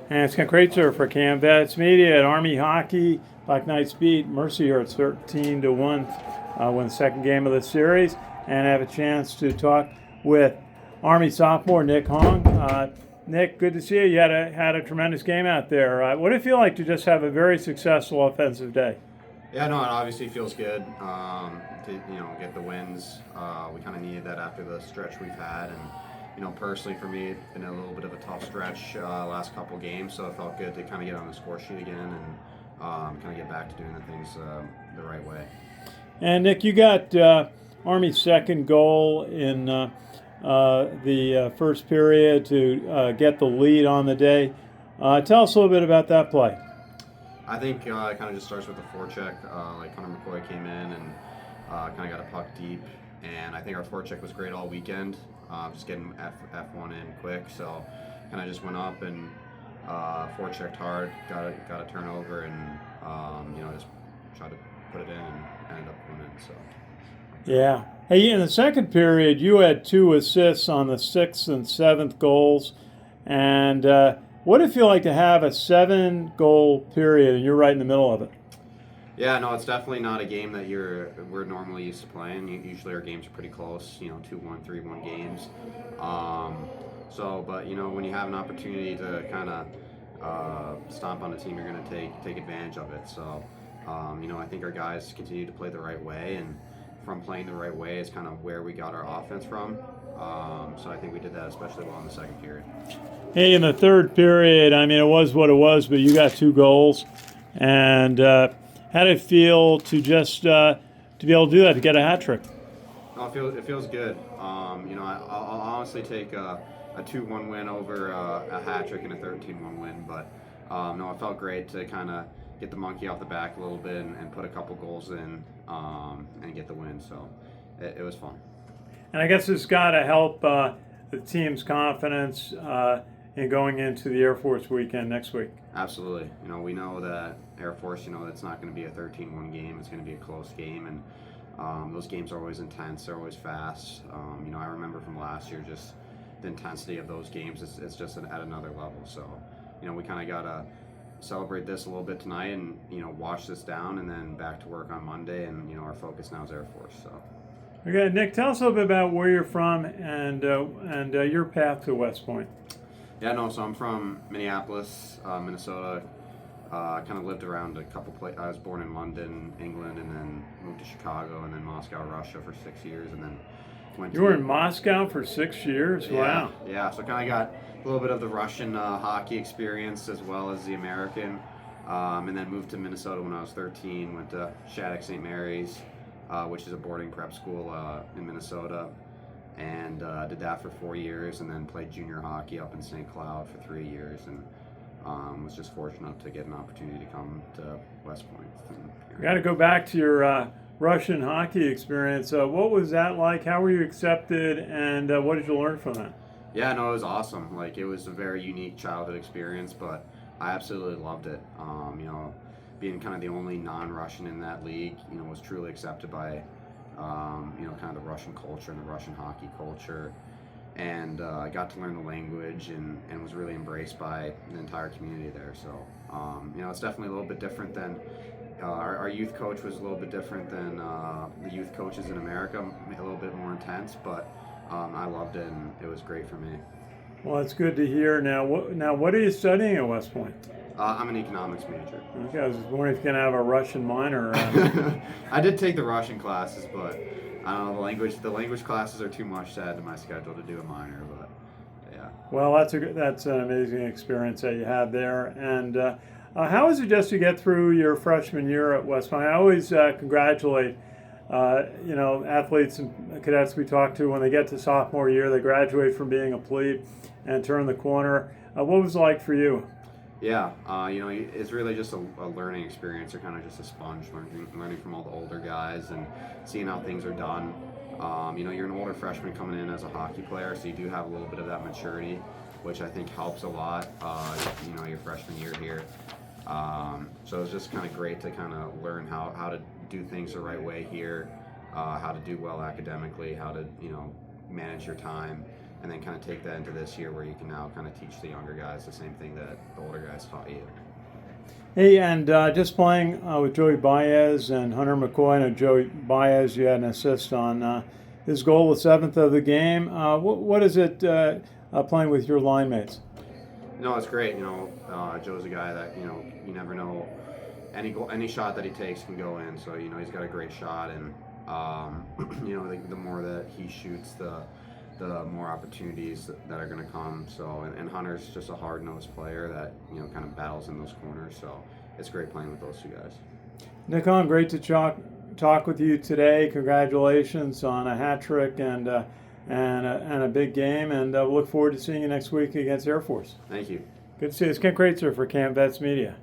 And it's Kraetzer for CaMMVetsMedia at Army Hockey. Black Knights beat Mercyhurst 13-1, win the second game of the series, and have a chance to talk with Army sophomore Nik Hong. Nick, good to see you. You had a tremendous game out there. What did it feel like to just have a very successful offensive day? Yeah, no, it obviously feels good to get the wins. We kind of needed that after the stretch we've had, and personally for me, it's been a little bit of a tough stretch last couple games, so it felt good to kind of get on the score sheet again and kind of get back to doing the things the right way. And Nick, you got Army's second goal in the first period to get the lead on the day. Tell us a little bit about that play. I think it kind of just starts with the forecheck. Like Connor McCoy came in and kind of got a puck deep, and I think our forecheck was great all weekend. Just getting F1 in quick, so kind of just went up and forechecked hard, got a turnover, and just tried to put it in and ended up winning. So yeah. Hey, in the second period, you had 2 assists on the 6th and 7th goals, and what did it feel like to have a 7-goal period and you're right in the middle of it? Yeah, no, it's definitely not a game that we're normally used to playing. Usually our games are pretty close, 2-1, 3-1 games. But when you have an opportunity to kind of stomp on a team, you're going to take advantage of it. So, I think our guys continue to play the right way, and from playing the right way is kind of where we got our offense from. So I think we did that especially well in the second period. Hey, in the third period, I mean, it was what it was, but you got 2 goals, and how did it feel to just to be able to do that, to get a hat trick? No, it feels good. I'll honestly take a 2-1 win over a hat trick and a 13-1 win, but no, it felt great to kind of get the monkey off the back a little bit and put a couple goals in and get the win. So it was fun. And I guess it's got to help the team's confidence in going into the Air Force weekend next week. Absolutely. We know that Air Force, it's not going to be a 13-1 game. It's going to be a close game, and those games are always intense. They're always fast. I remember from last year just the intensity of those games. It's just at another level. So, we kind of got to celebrate this a little bit tonight and, wash this down, and then back to work on Monday. And, our focus now is Air Force. So. Okay, Nick, tell us a little bit about where you're from and your path to West Point. Yeah, no, so I'm from Minneapolis, Minnesota. Kind of lived around a couple places. I was born in London, England, and then moved to Chicago, and then Moscow, Russia for 6 years, and then went You were in Moscow for 6 years? Yeah, wow. Yeah, so kind of got a little bit of the Russian hockey experience as well as the American, and then moved to Minnesota when I was 13, went to Shattuck St. Mary's, which is a boarding prep school in Minnesota, and did that for 4 years, and then played junior hockey up in St. Cloud for 3 years, and was just fortunate to get an opportunity to come to West Point. You got to go back to your Russian hockey experience. What was that like? How were you accepted, and what did you learn from that? Yeah, no, it was awesome. Like, it was a very unique childhood experience, but I absolutely loved it. Being kind of the only non-Russian in that league, was truly accepted by, kind of the Russian culture and the Russian hockey culture. And I got to learn the language and was really embraced by the entire community there. So, it's definitely a little bit different than our youth coach was a little bit different than the youth coaches in America, a little bit more intense, but I loved it and it was great for me. Well, it's good to hear. Now, what are you studying at West Point? I'm an economics major. Okay, I was wondering if you can have a Russian minor. I did take the Russian classes, but I don't know, the language classes are too much to add to my schedule to do a minor, but yeah. Well, that's an amazing experience that you had there. And how was it just to get through your freshman year at West Point? I always congratulate athletes and cadets we talk to when they get to sophomore year, they graduate from being a plebe and turn the corner. What was it like for you? Yeah, it's really just a learning experience. You're kind of just a sponge, learning from all the older guys and seeing how things are done. You're an older freshman coming in as a hockey player, so you do have a little bit of that maturity, which I think helps a lot, your freshman year here. So it's just kind of great to kind of learn how to do things the right way here, how to do well academically, how to, manage your time, and then kind of take that into this year where you can now kind of teach the younger guys the same thing that the older guys taught you. Hey, and just playing with Joey Baez and Hunter McCoy. I know Joey Baez, you had an assist on his goal, the 7th of the game. What is it playing with your line mates? No, it's great. Joe's a guy that you never know, any shot that he takes can go in. So he's got a great shot, and the more that he shoots, the more opportunities that are going to come. So, and Hunter's just a hard-nosed player that kind of battles in those corners. So, it's great playing with those two guys. Nikon, great to talk with you today. Congratulations on a hat trick and a big game, and we'll look forward to seeing you next week against Air Force. Thank you. Good to see you. It's Ken Kraetzer for CaMMVetsMedia.